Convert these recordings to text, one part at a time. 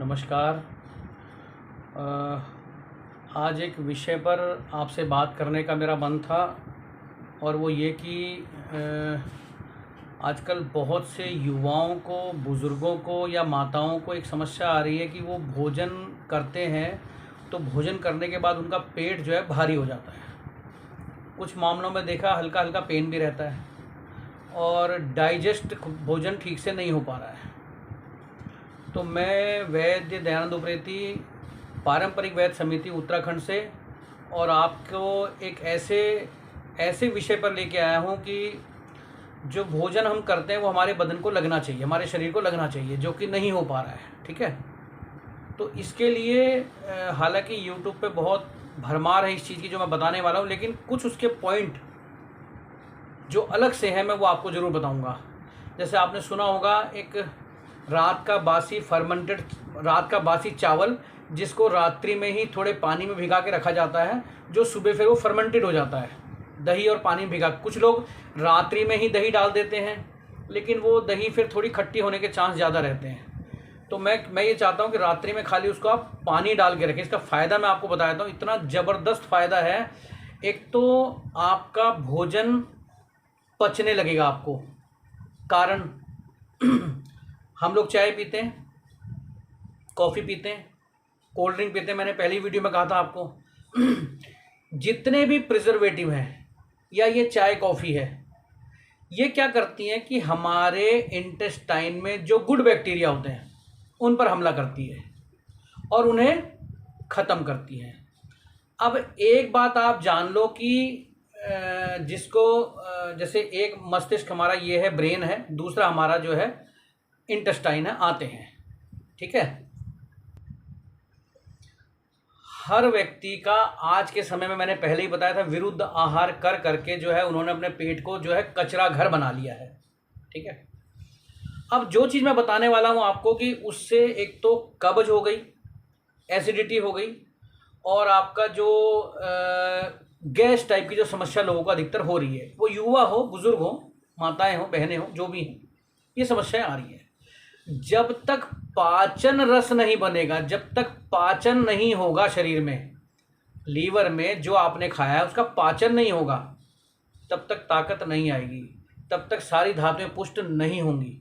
नमस्कार। आज एक विषय पर आपसे बात करने का मेरा मन था और वो ये कि आजकल बहुत से युवाओं को, बुज़ुर्गों को या माताओं को एक समस्या आ रही है कि वो भोजन करते हैं तो भोजन करने के बाद उनका पेट जो है भारी हो जाता है। कुछ मामलों में देखा हल्का हल्का पेन भी रहता है और डाइजेस्ट भोजन ठीक से नहीं हो पा रहा है। तो मैं वैद्य दयानंद उप्रेती, पारंपरिक वैद्य समिति उत्तराखंड से, और आपको एक ऐसे विषय पर लेके आया हूँ कि जो भोजन हम करते हैं वो हमारे बदन को लगना चाहिए, हमारे शरीर को लगना चाहिए, जो कि नहीं हो पा रहा है। ठीक है, तो इसके लिए हालांकि यूट्यूब पे बहुत भरमार है इस चीज़ की जो मैं बताने वाला हूँ, लेकिन कुछ उसके पॉइंट जो अलग से हैं मैं वो आपको ज़रूर बताऊँगा। जैसे आपने सुना होगा एक रात का बासी चावल जिसको रात्रि में ही थोड़े पानी में भिगा के रखा जाता है, जो सुबह फिर वो फर्मेंटेड हो जाता है। दही और पानी में भिगा, कुछ लोग रात्रि में ही दही डाल देते हैं, लेकिन वो दही फिर थोड़ी खट्टी होने के चांस ज़्यादा रहते हैं। तो मैं ये चाहता हूँ कि रात्रि में खाली उसको आप पानी डाल के रखें। इसका फ़ायदा मैं आपको बता देता हूँ, इतना ज़बरदस्त फ़ायदा है। एक तो आपका भोजन पचने लगेगा आपको। कारण हम लोग चाय पीते हैं, कॉफ़ी पीते हैं, कोल्ड ड्रिंक पीते हैं। मैंने पहली वीडियो में कहा था आपको जितने भी प्रिजर्वेटिव हैं या ये चाय कॉफ़ी है, ये क्या करती हैं कि हमारे इंटेस्टाइन में जो गुड बैक्टीरिया होते हैं उन पर हमला करती है और उन्हें ख़त्म करती है। अब एक बात आप जान लो कि जैसे एक मस्तिष्क हमारा ये है, ब्रेन है, दूसरा हमारा जो है इंटेस्टाइन है, आते हैं। ठीक है, हर व्यक्ति का आज के समय में, मैंने पहले ही बताया था, विरुद्ध आहार कर करके जो है उन्होंने अपने पेट को जो है कचरा घर बना लिया है। ठीक है, अब जो चीज़ मैं बताने वाला हूँ आपको कि उससे एक तो कब्ज हो गई, एसिडिटी हो गई, और आपका जो गैस टाइप की जो समस्या लोगों को अधिकतर हो रही है, वो युवा हो, बुजुर्ग हो, माताएं हो, बहनें हो, जो भी हैं, ये समस्याएं आ रही है। जब तक पाचन रस नहीं बनेगा, जब तक पाचन नहीं होगा शरीर में, लीवर में जो आपने खाया है उसका पाचन नहीं होगा, तब तक ताकत नहीं आएगी, तब तक सारी धातुएं पुष्ट नहीं होंगी।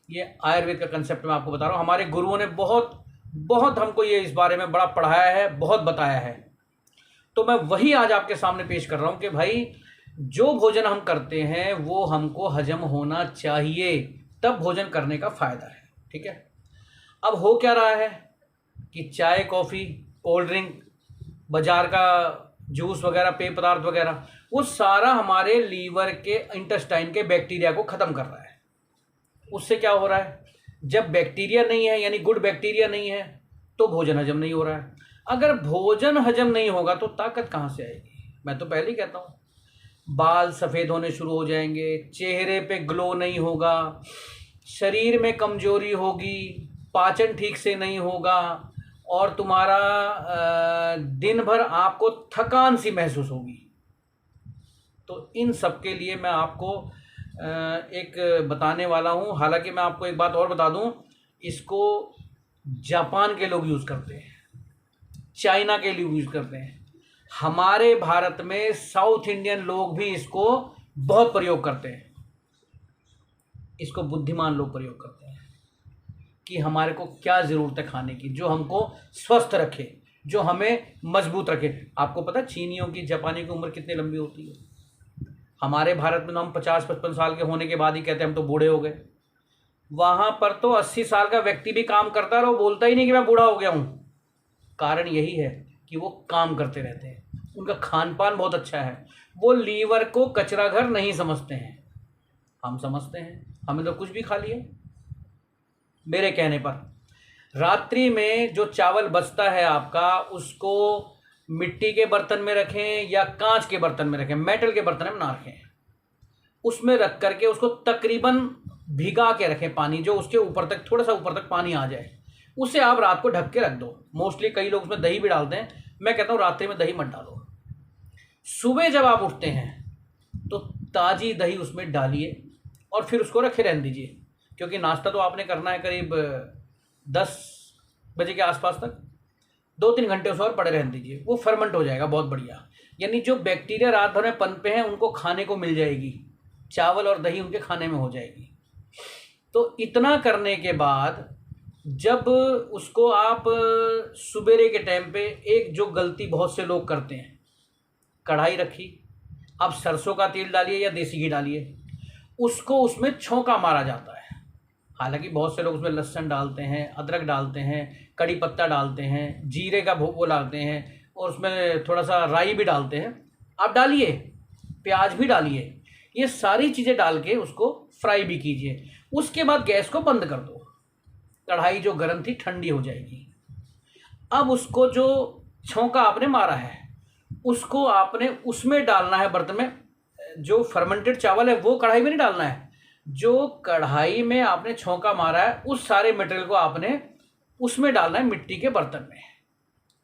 ये आयुर्वेद का कंसेप्ट मैं आपको बता रहा हूँ। हमारे गुरुओं ने बहुत बहुत हमको ये इस बारे में बड़ा पढ़ाया है, बहुत बताया है। तो मैं वही आज आपके सामने पेश कर रहा हूँ कि भाई जो भोजन हम करते हैं वो हमको हजम होना चाहिए, तब भोजन करने का फ़ायदा है। ठीक है, अब हो क्या रहा है कि चाय, कॉफ़ी, कोल्ड ड्रिंक, बाज़ार का जूस वगैरह, पेय पदार्थ वगैरह, वो सारा हमारे लीवर के, इंटेस्टाइन के बैक्टीरिया को ख़त्म कर रहा है। उससे क्या हो रहा है, जब बैक्टीरिया नहीं है, यानी गुड बैक्टीरिया नहीं है, तो भोजन हजम नहीं हो रहा है। अगर भोजन हजम नहीं होगा तो ताकत कहाँ से आएगी? मैं तो पहले ही कहता हूँ, बाल सफ़ेद होने शुरू हो जाएंगे, चेहरे पे ग्लो नहीं होगा, शरीर में कमजोरी होगी, पाचन ठीक से नहीं होगा, और तुम्हारा दिन भर आपको थकान सी महसूस होगी। तो इन सब के लिए मैं आपको एक बताने वाला हूँ। हालांकि मैं आपको एक बात और बता दूँ, इसको जापान के लोग यूज़ करते हैं, चाइना के लोग यूज़ करते हैं, हमारे भारत में साउथ इंडियन लोग भी इसको बहुत प्रयोग करते हैं। इसको बुद्धिमान लोग प्रयोग करते हैं कि हमारे को क्या ज़रूरत है खाने की, जो हमको स्वस्थ रखे, जो हमें मजबूत रखे। आपको पता है चीनियों की, जापानियों की उम्र कितनी लंबी होती है? हमारे भारत में तो हम 50-55 साल के होने के बाद ही कहते हैं हम तो बूढ़े हो गए। वहाँ पर तो 80 साल का व्यक्ति भी काम करता है और वो बोलता ही नहीं कि मैं बूढ़ा हो गया हूँ। कारण यही है कि वो काम करते रहते हैं, उनका खान पान बहुत अच्छा है, वो लीवर को कचरा घर नहीं समझते हैं। हम समझते हैं, हमने तो कुछ भी खा लिया। मेरे कहने पर रात्रि में जो चावल बचता है आपका, उसको मिट्टी के बर्तन में रखें या कांच के बर्तन में रखें, मेटल के बर्तन में ना रखें, उसमें रख करके उसको तकरीबन भिगा के रखें, पानी जो उसके ऊपर तक, थोड़ा सा ऊपर तक पानी आ जाए, उसे आप रात को ढक के रख दो। मोस्टली कई लोग उसमें दही भी डालते हैं, मैं कहता हूँ रात्रि में दही मत डालो। सुबह जब आप उठते हैं तो ताज़ी दही उसमें डालिए और फिर उसको रखे रहने दीजिए, क्योंकि नाश्ता तो आपने करना है करीब 10 बजे के आसपास तक 2-3 घंटे उसे और पड़े रहने दीजिए, वो फर्मेंट हो जाएगा बहुत बढ़िया। यानी जो बैक्टीरिया रात भर में पनपे हैं उनको खाने को मिल जाएगी, चावल और दही उनके खाने में हो जाएगी। तो इतना करने के बाद जब उसको आप सुबेरे के टाइम पे, एक जो गलती बहुत से लोग करते हैं, कढ़ाई रखी, आप सरसों का तेल डालिए या देसी घी डालिए, उसको उसमें छौंका मारा जाता है। हालांकि बहुत से लोग उसमें लहसुन डालते हैं, अदरक डालते हैं, कड़ी पत्ता डालते हैं, जीरे का वो डालते हैं, और उसमें थोड़ा सा राई भी डालते हैं। आप डालिए, प्याज भी डालिए, ये सारी चीज़ें डाल के उसको फ्राई भी कीजिए। उसके बाद गैस को बंद कर दो, कढ़ाई जो गर्म थी ठंडी हो जाएगी। अब उसको जो छौंका आपने मारा है उसको आपने उसमें डालना है, बर्तन में। जो फर्मेंटेड चावल है वो कढ़ाई में नहीं डालना है, जो कढ़ाई में आपने छौंका मारा है उस सारे मटेरियल को आपने उसमें डालना है, मिट्टी के बर्तन में।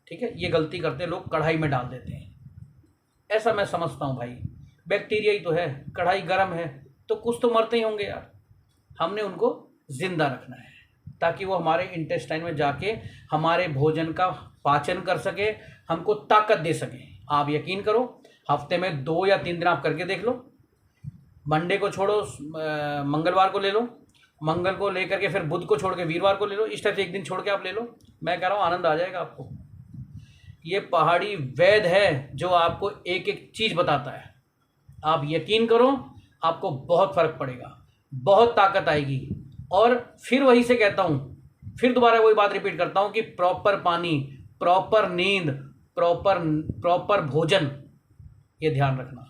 ठीक है, ये गलती करते लोग, कढ़ाई में डाल देते हैं। ऐसा मैं समझता हूँ भाई, बैक्टीरिया ही तो है, कढ़ाई गर्म है तो कुछ तो मरते ही होंगे यार। हमने उनको जिंदा रखना है ताकि वो हमारे इंटेस्टाइन में जाके हमारे भोजन का पाचन कर सके, हमको ताकत दे सके। आप यकीन करो, हफ्ते में 2 या 3 दिन आप करके देख लो। मंडे को छोड़ो, मंगलवार को ले लो, मंगल को लेकर के फिर बुध को छोड़ के वीरवार को ले लो, इस टाइप से एक दिन छोड़ के आप ले लो। मैं कह रहा हूँ आनंद आ जाएगा आपको। ये पहाड़ी वैद्य है जो आपको एक एक चीज़ बताता है। आप यकीन करो, आपको बहुत फर्क पड़ेगा, बहुत ताकत आएगी। और फिर वही से कहता हूँ, फिर दोबारा वही बात रिपीट करता हूँ कि प्रॉपर पानी, प्रॉपर नींद, प्रॉपर भोजन, ये ध्यान रखना।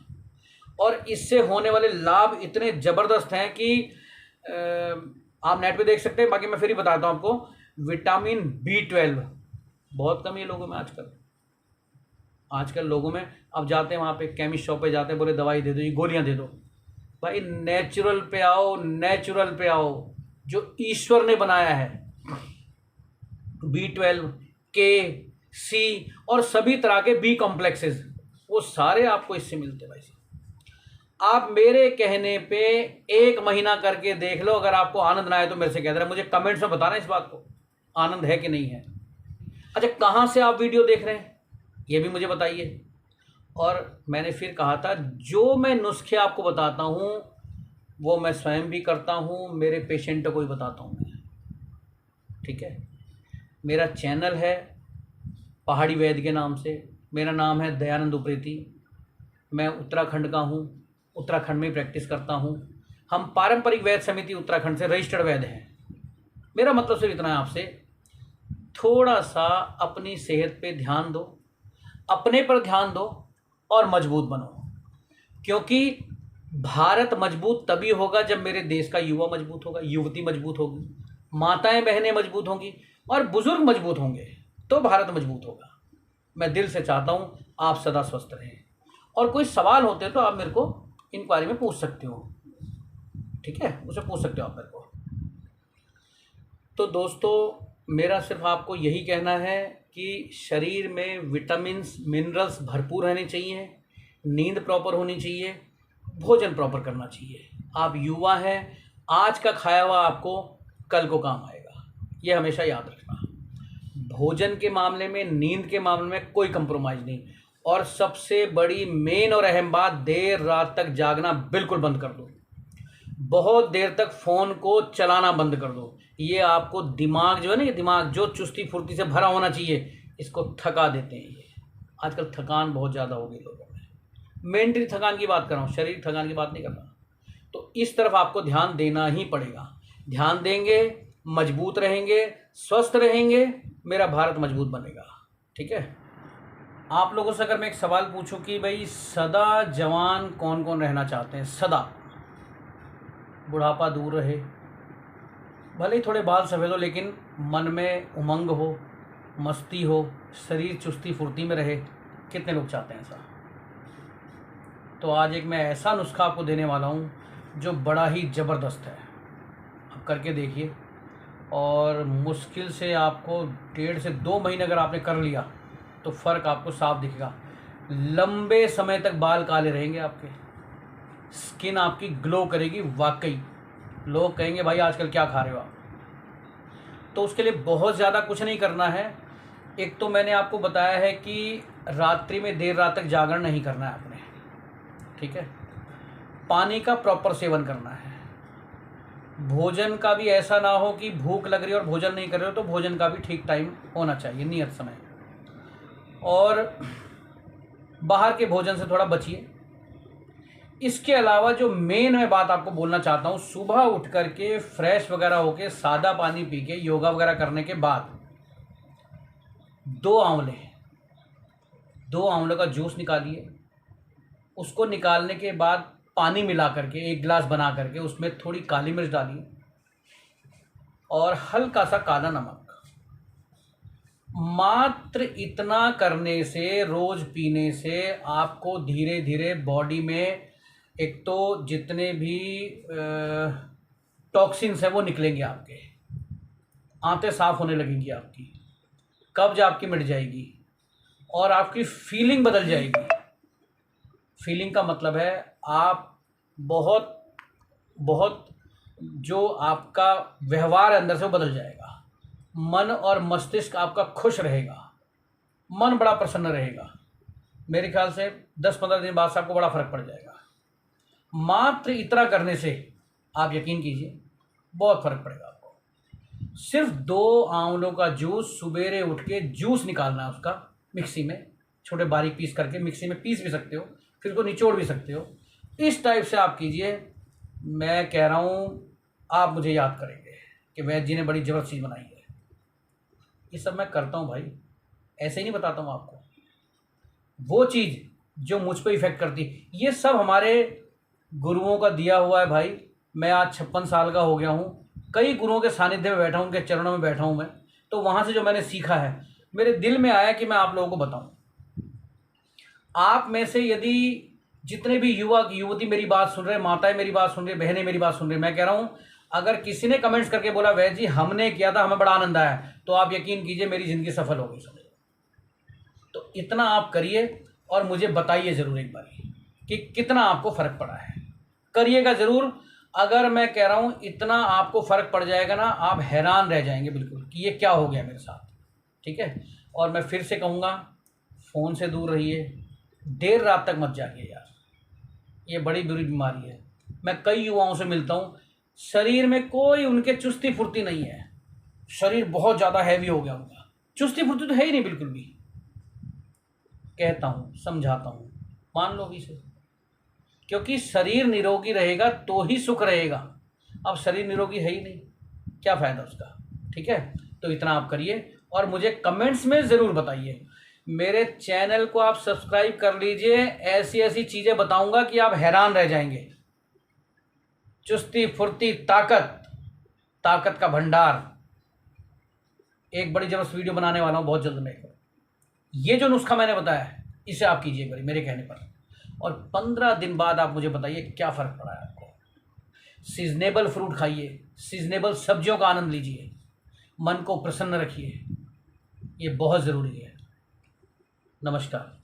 और इससे होने वाले लाभ इतने ज़बरदस्त हैं कि आप नेट पे देख सकते हैं। बाकी मैं फिर ही बताता हूँ आपको। विटामिन B12 बहुत कम है लोगों में आजकल लोगों में। अब जाते हैं वहाँ पे, केमिस्ट शॉप पे जाते हैं, बोले दवाई दे दो, ये गोलियाँ दे दो। भाई नेचुरल पे आओ, नेचुरल पे आओ, जो ईश्वर ने बनाया है। B12, K, C और सभी तरह के B कॉम्प्लेक्सेस, वो सारे आपको इससे मिलते हैं भाई। आप मेरे कहने पे 1 महीना करके देख लो, अगर आपको आनंद ना आए तो मेरे से कह देना, मुझे कमेंट्स में बताना इस बात को, आनंद है कि नहीं है। अच्छा, कहाँ से आप वीडियो देख रहे हैं ये भी मुझे बताइए। और मैंने फिर कहा था, जो मैं नुस्खे आपको बताता हूँ वो मैं स्वयं भी करता हूँ, मेरे पेशेंटों को भी बताता हूँ मैं। ठीक है, मेरा चैनल है पहाड़ी वैद्य के नाम से, मेरा नाम है दयानंद उप्रेती। मैं उत्तराखंड का हूँ, उत्तराखंड में प्रैक्टिस करता हूँ। हम पारंपरिक वैद्य समिति उत्तराखंड से रजिस्टर्ड वैद्य हैं। मेरा मतलब सिर्फ इतना है आपसे, थोड़ा सा अपनी सेहत पे ध्यान दो, अपने पर ध्यान दो और मजबूत बनो। क्योंकि भारत मजबूत तभी होगा जब मेरे देश का युवा मजबूत होगा, युवती मजबूत होगी, माताएं बहनें मजबूत होंगी और बुजुर्ग मजबूत होंगे, तो भारत मजबूत होगा। मैं दिल से चाहता हूँ आप सदा स्वस्थ रहें। और कोई सवाल होते हैं तो आप मेरे को इंक्वायरी में पूछ सकते हो। ठीक है, उसे पूछ सकते हो आप मेरे को। तो दोस्तों, मेरा सिर्फ आपको यही कहना है कि शरीर में विटामिन्स, मिनरल्स भरपूर रहने चाहिए, नींद प्रॉपर होनी चाहिए, भोजन प्रॉपर करना चाहिए। आप युवा हैं, आज का खाया हुआ आपको कल को काम आएगा, ये हमेशा याद रखना। भोजन के मामले में, नींद के मामले में कोई कंप्रोमाइज़ नहीं। और सबसे बड़ी मेन और अहम बात, देर रात तक जागना बिल्कुल बंद कर दो। बहुत देर तक फ़ोन को चलाना बंद कर दो। ये आपको दिमाग जो है ना, ये दिमाग जो चुस्ती फुर्ती से भरा होना चाहिए, इसको थका देते हैं। ये आजकल थकान बहुत ज़्यादा हो गई लोगों में। मेंटली थकान की बात कर रहा हूँ, शारीरिक थकान की बात नहीं कर रहा। तो इस तरफ आपको ध्यान देना ही पड़ेगा। ध्यान देंगे, मजबूत रहेंगे, स्वस्थ रहेंगे, मेरा भारत मजबूत बनेगा। ठीक है। आप लोगों से अगर मैं एक सवाल पूछूं कि भाई सदा जवान कौन कौन रहना चाहते हैं, सदा बुढ़ापा दूर रहे, भले ही थोड़े बाल सफ़ेद हो लेकिन मन में उमंग हो, मस्ती हो, शरीर चुस्ती फुर्ती में रहे, कितने लोग चाहते हैं ऐसा? तो आज एक मैं ऐसा नुस्खा आपको देने वाला हूँ जो बड़ा ही ज़बरदस्त है। आप करके देखिए, और मुश्किल से आपको 1.5 से 2 महीने अगर आपने कर लिया तो फ़र्क आपको साफ दिखेगा। लंबे समय तक बाल काले रहेंगे आपके, स्किन आपकी ग्लो करेगी। वाकई लोग कहेंगे भाई आजकल क्या खा रहे हो आप। तो उसके लिए बहुत ज़्यादा कुछ नहीं करना है। एक तो मैंने आपको बताया है कि रात्रि में देर रात तक जागरण नहीं करना है आपने, ठीक है। पानी का प्रॉपर सेवन करना है। भोजन का भी ऐसा ना हो कि भूख लग रही है और भोजन नहीं कर रहे हो, तो भोजन का भी ठीक टाइम होना चाहिए, नियत समय। और बाहर के भोजन से थोड़ा बचिए। इसके अलावा जो मेन मैं बात आपको बोलना चाहता हूँ, सुबह उठ करके फ्रेश वगैरह होके सादा पानी पी के योगा वगैरह करने के बाद 2 आंवलों का जूस निकालिए। उसको निकालने के बाद पानी मिला करके 1 गिलास बना करके उसमें थोड़ी काली मिर्च डालिए और हल्का सा काला नमक। मात्र इतना करने से, रोज पीने से आपको धीरे धीरे बॉडी में एक तो जितने भी टॉक्सिन्स हैं वो निकलेंगे, आपके आंतें साफ होने लगेंगी, आपकी कब्ज आपकी मिट जाएगी और आपकी फीलिंग बदल जाएगी। फीलिंग का मतलब है आप बहुत बहुत जो आपका व्यवहार अंदर से वो बदल जाएगा। मन और मस्तिष्क आपका खुश रहेगा, मन बड़ा प्रसन्न रहेगा। मेरे ख्याल से 10-15 दिन बाद से आपको बड़ा फर्क पड़ जाएगा। मात्र इतना करने से आप यकीन कीजिए बहुत फर्क पड़ेगा आपको। सिर्फ 2 आंवलों का जूस, सुबेरे उठ के जूस निकालना है उसका, मिक्सी में छोटे बारीक पीस करके, मिक्सी में पीस भी सकते हो, फिर उसको निचोड़ भी सकते हो। इस टाइप से आप कीजिए। मैं कह रहा हूँ आप मुझे याद करेंगे कि वैद्य जी ने बड़ी ज़बरदस्त चीज़ बनाई है। ये सब मैं करता हूँ भाई, ऐसे ही नहीं बताता हूँ आपको। वो चीज़ जो मुझ पर इफ़ेक्ट करती, ये सब हमारे गुरुओं का दिया हुआ है भाई। मैं आज 56 साल का हो गया हूँ, कई गुरुओं के सानिध्य में बैठा हूँ, उनके चरणों में बैठा हूँ मैं, तो वहाँ से जो मैंने सीखा है मेरे दिल में आया कि मैं आप लोगों को बताऊँ। आप में से यदि जितने भी युवक युवती मेरी बात सुन रहे, माताएं मेरी बात सुन रही, बहनें मेरी बात सुन रही, मैं कह रहा हूँ अगर किसी ने कमेंट्स करके बोला वैद्य जी हमने किया था, हमें बड़ा आनंद आया, तो आप यकीन कीजिए मेरी ज़िंदगी सफल हो गई समझ। तो इतना आप करिए और मुझे बताइए ज़रूर एक बार कि कितना आपको फ़र्क पड़ा है। करिएगा ज़रूर। अगर मैं कह रहा हूँ इतना आपको फ़र्क पड़ जाएगा ना, आप हैरान रह जाएंगे बिल्कुल कि ये क्या हो गया मेरे साथ, ठीक है। और मैं फिर से कहूँगा फ़ोन से दूर रहिए, देर रात तक मत जागिए यार, ये बड़ी बुरी बीमारी है। मैं कई युवाओं से मिलता हूँ, शरीर में कोई उनके चुस्ती फुर्ती नहीं है, शरीर बहुत ज़्यादा हैवी हो गया उनका, चुस्ती फुर्ती तो है ही नहीं बिल्कुल भी। कहता हूँ, समझाता हूँ, मान लो भी से, क्योंकि शरीर निरोगी रहेगा तो ही सुख रहेगा। अब शरीर निरोगी है ही नहीं, क्या फ़ायदा उसका, ठीक है। तो इतना आप करिए और मुझे कमेंट्स में ज़रूर बताइए। मेरे चैनल को आप सब्सक्राइब कर लीजिए, ऐसी ऐसी चीज़ें बताऊंगा कि आप हैरान रह जाएंगे। चुस्ती फुर्ती ताकत, ताकत का भंडार, एक बड़ी जबरदस्त वीडियो बनाने वाला हूँ बहुत जल्द मैं। ये जो नुस्खा मैंने बताया है इसे आप कीजिए एक बार मेरे कहने पर, और 15 दिन बाद आप मुझे बताइए क्या फ़र्क पड़ा है आपको। सीजनेबल फ्रूट खाइए, सीजनेबल सब्जियों का आनंद लीजिए, मन को प्रसन्न रखिए, ये बहुत ज़रूरी है। नमस्कार।